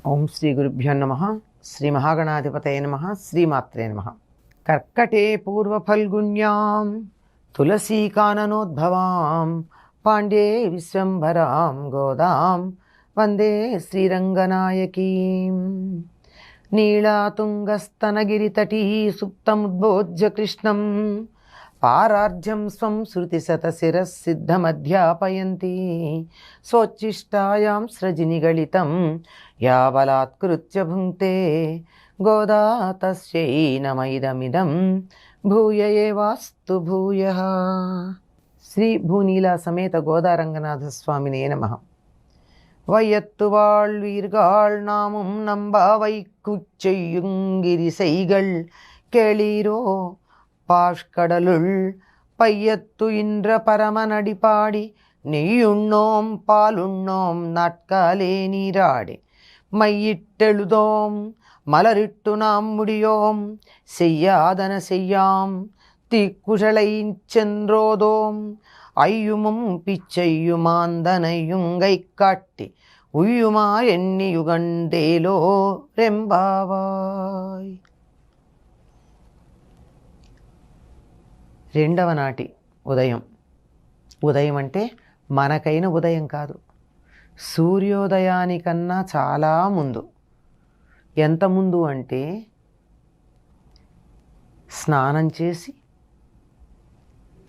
ఓం శ్రీ గురుభ్యో నమః. శ్రీ మహాగణాధిపతయ నమః. శ్రీమాత్రే నమః. కర్కటే పూర్వఫల్గుణ్యాం తులసీకాననోద్భవాం పాండ్యే విశ్వంభరాం గోదాం వందే శ్రీరంగనాయకీం. నీళాతుంగస్తనగిరితటీ సుప్తముద్బోధ్య కృష్ణం పారార్ధ్యం స్వం శృతిశతశిరసిద్ధమధ్యాపయంతి స్వోచ్ఛిష్టాయాం స్రజినిగళితం యా బలాత్కృత్య భుంక్తే గోదా తస్యై నమైదమిదం భూయ ఏవాస్తు భూయః. శ్రీ భూనీలా సమేత గోదారంగనాథ స్వామినే నమః. வையத்துவாள் வீர்கள் நாமும் நம்பாவை குச்செய்யுங்கிரிசைகள் கேளீரோ பாஷ்கடலுள் பையத்து இன்ற பரமனடி பாடி நெய்யுண்ணோம் பாலுண்ணோம் நாட்காலே நீராடி மையிட்டெழுதோம் மலரிட்டு நாம் முடியோம் செய்யாதன செய்யாம் தீக்குழலை சென்றோதோம் ஐயுமும் பிச்சையுமாந்தனையுங்கை காட்டி ఉయ్యుమా ఎన్ని యుగండేలో రెంబావాయ్. రెండవ నాటి ఉదయం. ఉదయం అంటే మనకైన ఉదయం కాదు, సూర్యోదయానికన్నా చాలా ముందు. ఎంత ముందు అంటే స్నానం చేసి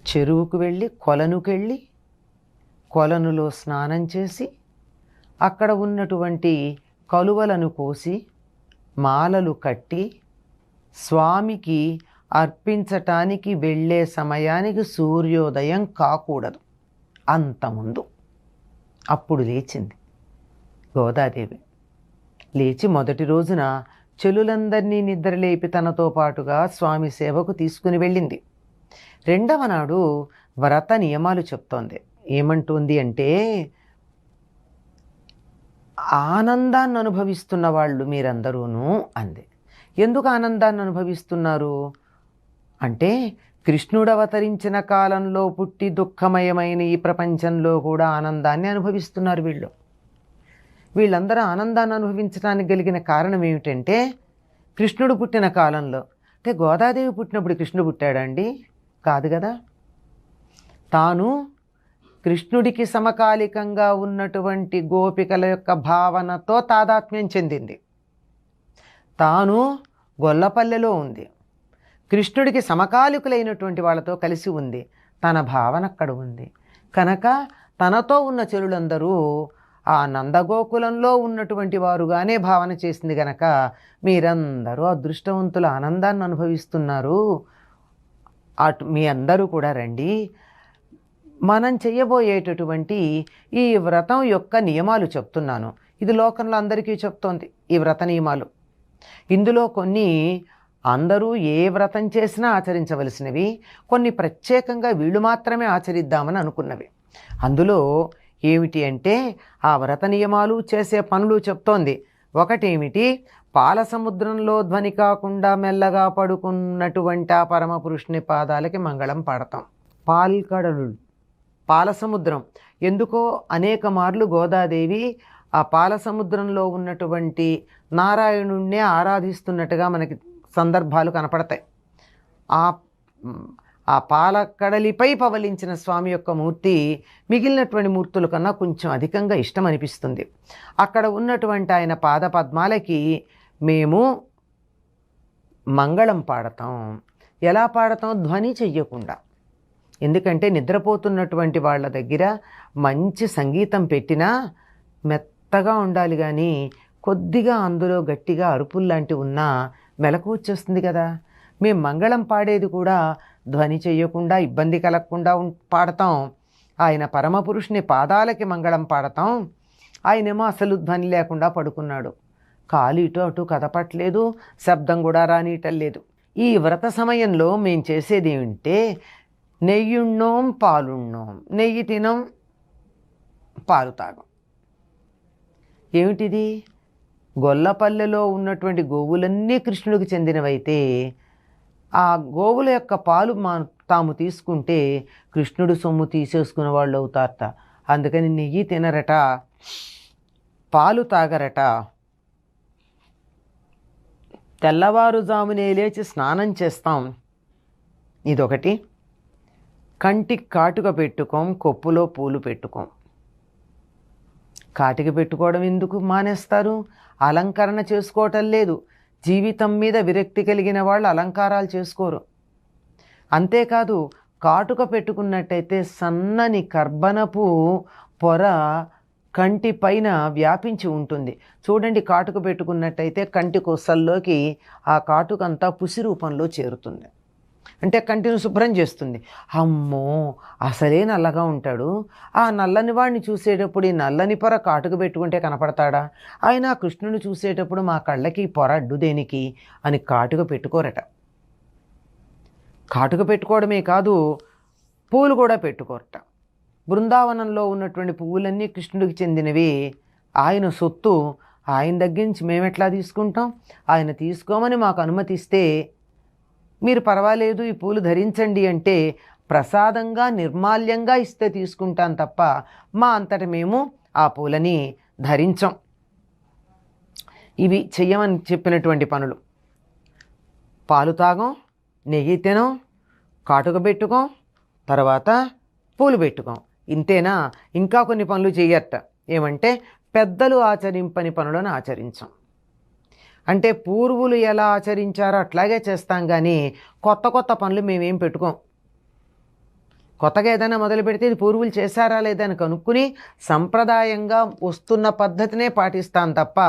చెరువుకు వెళ్ళి కొలనుకెళ్ళి కొలనులో స్నానం చేసి అక్కడ ఉన్నటువంటి కలువలను కోసి మాలలు కట్టి స్వామికి అర్పించటానికి వెళ్ళే సమయానికి సూర్యోదయం కాకూడదు, అంతముందు. అప్పుడు లేచింది గోదాదేవి. లేచి మొదటి రోజున చెలులందరినీ నిద్రలేపి తనతో పాటుగా స్వామి సేవకు తీసుకుని వెళ్ళింది. రెండవ నాడు వ్రత నియమాలు చెప్తోంది. ఏమంటుంది అంటే, ఆనందాన్ని అనుభవిస్తున్న వాళ్ళు మీరందరూను అంది. ఎందుకు ఆనందాన్ని అనుభవిస్తున్నారు అంటే, కృష్ణుడు అవతరించిన కాలంలో పుట్టి దుఃఖమయమైన ఈ ప్రపంచంలో కూడా ఆనందాన్ని అనుభవిస్తున్నారు వీళ్ళందరూ ఆనందాన్ని అనుభవించడానికి కలిగిన కారణం ఏమిటంటే, కృష్ణుడు పుట్టిన కాలంలో అంటే గోదాదేవి పుట్టినప్పుడు కృష్ణుడు పుట్టాడండి? కాదు కదా. తాను కృష్ణుడికి సమకాలికంగా ఉన్నటువంటి గోపికల యొక్క భావనతో తాదాత్మ్యం చెందింది. తాను గొల్లపల్లెలో ఉంది, కృష్ణుడికి సమకాలికులైనటువంటి వాళ్ళతో కలిసి ఉంది, తన భావన అక్కడ ఉంది. కనుక తనతో ఉన్న చెలులందరూ ఆ నందగోకులంలో ఉన్నటువంటి వారుగానే భావన చేసింది. గనక మీరందరూ అదృష్టవంతుల ఆనందాన్ని అనుభవిస్తున్నారు, అటు మీ అందరూ కూడా రండి. మనం చెయ్యబోయేటటువంటి ఈ వ్రతం యొక్క నియమాలు చెప్తున్నాను. ఇది లోకంలో అందరికీ చెప్తోంది ఈ వ్రత నియమాలు. ఇందులో కొన్ని అందరూ ఏ వ్రతం చేసినా ఆచరించవలసినవి, కొన్ని ప్రత్యేకంగా వీళ్ళు మాత్రమే ఆచరిద్దామని అనుకున్నవి. అందులో ఏమిటి అంటే, ఆ వ్రత నియమాలు చేసే పనులు చెప్తోంది. ఒకటేమిటి, పాల సముద్రంలో ధ్వని కాకుండా మెల్లగా పడుకున్నటువంటి ఆ పరమపురుషుని పాదాలకి మంగళం పాడతాం. పాల్కడలు, పాల సముద్రం. ఎందుకో అనేక మార్లు గోదాదేవి ఆ పాల సముద్రంలో ఉన్నటువంటి నారాయణుణ్ణే ఆరాధిస్తున్నట్టుగా మనకి సందర్భాలు కనపడతాయి. ఆ పాలకడలిపై పవలించిన స్వామి యొక్క మూర్తి మిగిలినటువంటి మూర్తుల కన్నా కొంచెం అధికంగా ఇష్టం అనిపిస్తుంది. అక్కడ ఉన్నటువంటి ఆయన పాద పద్మాలకి మేము మంగళం పాడతాం. ఎలా పాడతాం? ధ్వని చెయ్యకుండా. ఎందుకంటే నిద్రపోతున్నటువంటి వాళ్ళ దగ్గర మంచి సంగీతం పెట్టినా మెత్తగా ఉండాలి, కానీ కొద్దిగా అందులో గట్టిగా అరుపుల్లాంటివి ఉన్నా మెలకు వచ్చేస్తుంది కదా. మేము మంగళం పాడేది కూడా ధ్వని చెయ్యకుండా, ఇబ్బంది కలగకుండా పాడతాం. ఆయన పరమపురుషుని పాదాలకి మంగళం పాడతాం. ఆయనేమో అసలు ధ్వని లేకుండా పడుకున్నాడు, కాలు ఇటు అటు కదపట్లేదు, శబ్దం కూడా రానియటం లేదు. ఈ వ్రత సమయంలో మేము చేసేది ఏమిటంటే, నెయ్యుಣ್ಣోం పాలుಣ್ಣోం. నెయ్యి తినం, పాలు తాగం. ఏమిటిది? గొల్లపల్లెలో ఉన్నటువంటి గోవులన్నీ కృష్ణుడికి చెందినవైతే ఆ గోవుల యొక్క పాలు తాము తీసుకుంటే కృష్ణుడు సొమ్ము తీసేసుకునే వాళ్ళు అవుతారట. అందుకని నెయ్యి తినరట, పాలు తాగరట. తెల్లవారుజామునే లేచి స్నానం చేస్తాం, ఇదొకటి. కంటికి కాటుక పెట్టుకోం, కొప్పులో పూలు పెట్టుకోం. కాటిక పెట్టుకోవడం ఎందుకు మానేస్తారు? అలంకరణ చేసుకోవటం లేదు. జీవితం మీద విరక్తి కలిగిన వాళ్ళు అలంకారాలు చేసుకోరు. అంతేకాదు, కాటుక పెట్టుకున్నట్టయితే సన్నని కర్బనపు పొర కంటి పైన వ్యాపించి ఉంటుంది. చూడండి, కాటుక పెట్టుకున్నట్టయితే కంటి కొసల్లోకి ఆ కాటుకంతా పుసి రూపంలో చేరుతుంది. అంటే కంటిని శుభ్రం చేస్తుంది. అమ్మో, అసలే నల్లగా ఉంటాడు, ఆ నల్లని వాడిని చూసేటప్పుడు ఈ నల్లని పొర కాటుక పెట్టుకుంటే కనపడతాడా? ఆయన కృష్ణుని చూసేటప్పుడు మా కళ్ళకి పొర అడ్డు దేనికి అని కాటుక పెట్టుకోరట. కాటుక పెట్టుకోవడమే కాదు, పూలు కూడా పెట్టుకోరట. బృందావనంలో ఉన్నటువంటి పువ్వులన్నీ కృష్ణుడికి చెందినవి, ఆయన సొత్తు. ఆయన దగ్గర నుంచి మేమెట్లా తీసుకుంటాం? ఆయన తీసుకోమని మాకు అనుమతిస్తే, మీరు పర్వాలేదు ఈ పూలు ధరించండి అంటే ప్రసాదంగా నిర్మాల్యంగా ఇస్తే తీసుకుంటాం తప్ప మా అంతట మేము ఆ పూలని ధరించం. ఇవి చెయ్యమని చెప్పినటువంటి పనులు. పాలు తాగం, నెయ్యి తినం, కాటుక పెట్టుకోం, తర్వాత పూలు పెట్టుకోం. ఇంతేనా? ఇంకా కొన్ని పనులు చెయ్యట. ఏమంటే పెద్దలు ఆచరింపని పనులను ఆచరించం. అంటే పూర్వులు ఎలా ఆచరించారో అట్లాగే చేస్తాం, కానీ కొత్త కొత్త పనులు మేమేం పెట్టుకోం. కొత్తగా ఏదైనా మొదలు పెడితే ఇది పూర్వులు చేశారా లేదని కనుక్కుని సంప్రదాయంగా వస్తున్న పద్ధతినే పాటిస్తాం తప్ప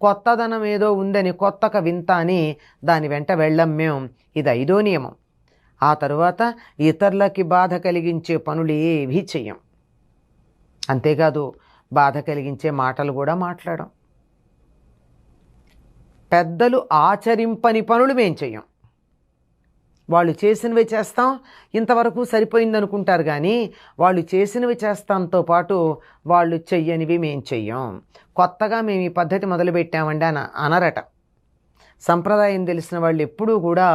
కొత్తదనం ఏదో ఉందని కొత్తక వింత అని దాని వెంట వెళ్ళం మేము. ఇది 5వ నియమం. ఆ తరువాత ఇతరులకి బాధ కలిగించే పనులు ఏవీ చెయ్యం. అంతేకాదు, బాధ కలిగించే మాటలు కూడా మాట్లాడం. పెద్దలు ఆచరింపని పనులు మేం చెయ్యం. వాళ్ళు చేసినవి చేస్తాం, ఇంతవరకు సరిపోయిందనుకుంటారు, కానీ వాళ్ళు చేసినవి చేస్తాంతో పాటు వాళ్ళు చెయ్యనివి మేం చెయ్యం. కొత్తగా మేము ఈ పద్ధతి మొదలుపెట్టామండి అని అనరట. సంప్రదాయం తెలిసిన వాళ్ళు ఎప్పుడూ కూడా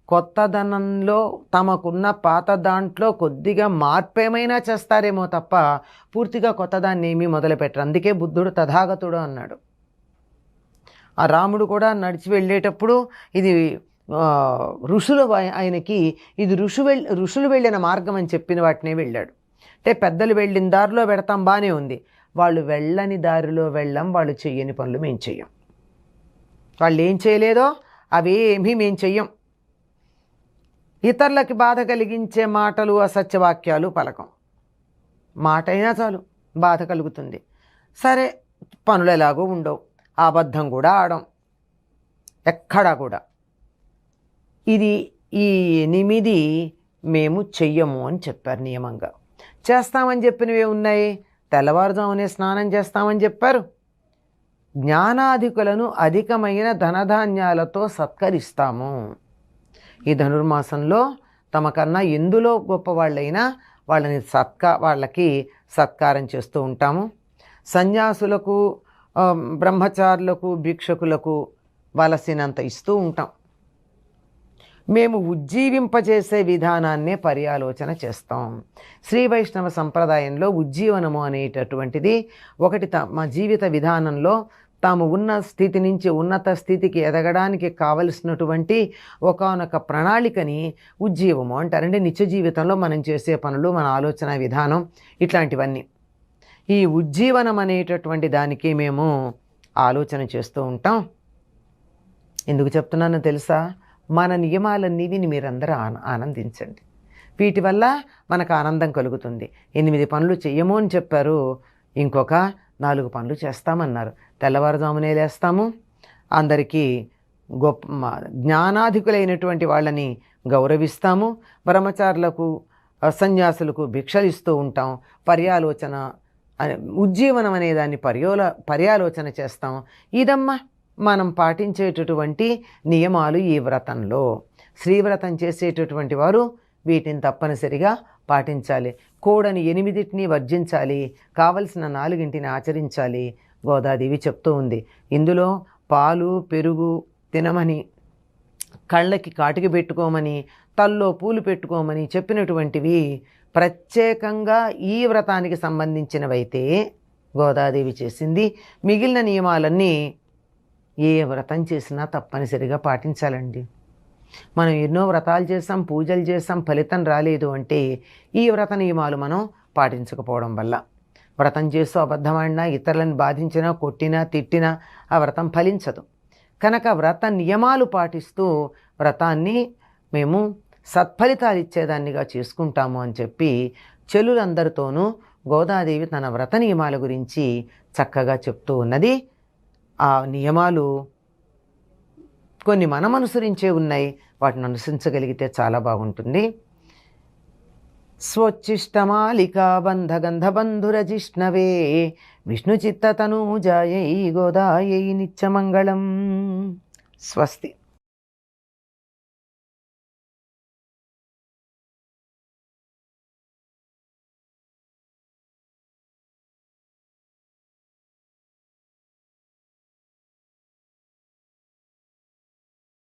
కొత్తదనంలో తమకున్న పాత దాంట్లో కొద్దిగా మార్పేమైనా చేస్తారేమో తప్ప పూర్తిగా కొత్తదాన్ని ఏమీ మొదలుపెట్టరు. అందుకే బుద్ధుడు తథాగతుడు అన్నాడు. ఆ రాముడు కూడా నడిచి వెళ్ళేటప్పుడు ఇది ఋషులు ఆయనకి ఇది ఋషులు వెళ్ళిన మార్గం అని చెప్పిన వాటినే వెళ్ళాడు. అంటే పెద్దలు వెళ్ళిన దారిలో పెడతాం, బాగానే ఉంది. వాళ్ళు వెళ్ళని దారిలో వెళ్ళాం, వాళ్ళు చెయ్యని పనులు మేము చెయ్యం. వాళ్ళు ఏం చేయలేదో అవేమీ మేము చెయ్యం. ఇతరులకి బాధ కలిగించే మాటలు, అసత్యవాక్యాలు పలకం. మాట అయినా చాలు బాధ కలుగుతుంది. సరే, పనులు ఎలాగో ఉండవు, అబద్ధం కూడా ఆడం ఎక్కడా కూడా. ఇది ఈ 8 మేము చెయ్యము అని చెప్పారు నియమంగా. చేస్తామని చెప్పినవి ఉన్నాయి. తెల్లవారుజామునే స్నానం చేస్తామని చెప్పారు. జ్ఞానాధికులను అధికమైన ధనధాన్యాలతో సత్కరిస్తాము. ఈ ధనుర్మాసంలో తమకన్నా ఎందులో గొప్పవాళ్ళైనా వాళ్ళకి సత్కారం చేస్తూ ఉంటాము. సన్యాసులకు, బ్రహ్మచారులకు, భిక్షకులకు వలసినంత ఇస్తూ ఉంటాం. మేము ఉజ్జీవింపజేసే విధానాన్నే పర్యాలోచన చేస్తాం. శ్రీ వైష్ణవ సంప్రదాయంలో ఉజ్జీవనము అనేటటువంటిది ఒకటి. మా జీవిత విధానంలో తాము ఉన్న స్థితి నుంచి ఉన్నత స్థితికి ఎదగడానికి కావలసినటువంటి ఒకానొక ప్రణాళికని ఉజ్జీవము అంటారంటే నిత్య జీవితంలో మనం చేసే పనులు, మన ఆలోచన విధానం, ఇట్లాంటివన్నీ. ఈ ఉజ్జీవనం అనేటటువంటి దానికి మేము ఆలోచన చేస్తూ ఉంటాం. ఎందుకు చెప్తున్నానో తెలుసా? మన నియమాలన్నీ విని మీరందరూ ఆనందించండి. వీటి వల్ల మనకు ఆనందం కలుగుతుంది. 8 పనులు చెయ్యము అని చెప్పారు, ఇంకొక 4 పనులు చేస్తామన్నారు. తెల్లవారుజామునే లేస్తాము, అందరికీ జ్ఞానాధికులైనటువంటి వాళ్ళని గౌరవిస్తాము, బ్రహ్మచారులకు, సన్యాసులకు భిక్షలు ఇస్తూ ఉంటాం, పర్యాలోచన ఉజ్జీవనం అనేదాన్ని పర్యాలోచన చేస్తాం. ఇదమ్మా మనం పాటించేటటువంటి నియమాలు ఈ వ్రతంలో. శ్రీవ్రతం చేసేటటువంటి వారు వీటిని తప్పనిసరిగా పాటించాలి. కూడని 8 వర్జించాలి, కావలసిన 4 ఆచరించాలి. గోదాదేవి చెప్తూ ఉంది. ఇందులో పాలు, పెరుగు తినమని, కళ్ళకి కాటికి పెట్టుకోమని, తల్లో పూలు పెట్టుకోమని చెప్పినటువంటివి ప్రత్యేకంగా ఈ వ్రతానికి సంబంధించినవైతే గోదాదేవి చేసింది. మిగిలిన నియమాలన్నీ ఏ వ్రతం చేసినా తప్పనిసరిగా పాటించాలండి. మనం ఎన్నో వ్రతాలు చేస్తాం, పూజలు చేస్తాం, ఫలితం రాలేదు అంటే ఈ వ్రత నియమాలు మనం పాటించకపోవడం వల్ల. వ్రతం చేస్తూ అబద్ధమాడినా, ఇతరులను బాధించినా, కొట్టినా, తిట్టినా ఆ వ్రతం ఫలించదు. కనుక వ్రత నియమాలు పాటిస్తూ వ్రతాన్ని మేము సత్ఫలితాలు ఇచ్చేదాన్నిగా చేసుకుంటాము అని చెప్పి చెల్లులందరితోనూ గోదాదేవి తన వ్రత నియమాల గురించి చక్కగా చెప్తూ ఉన్నది. ఆ నియమాలు కొన్ని మనం అనుసరించే ఉన్నాయి, వాటిని అనుసరించగలిగితే చాలా బాగుంటుంది. స్వోచ్చిష్టమాలికా బంధగంధబంధురజిష్ణవే విష్ణుచిత్తతనూజాయై గోదాయై నిత్యమంగళం. స్వస్తి.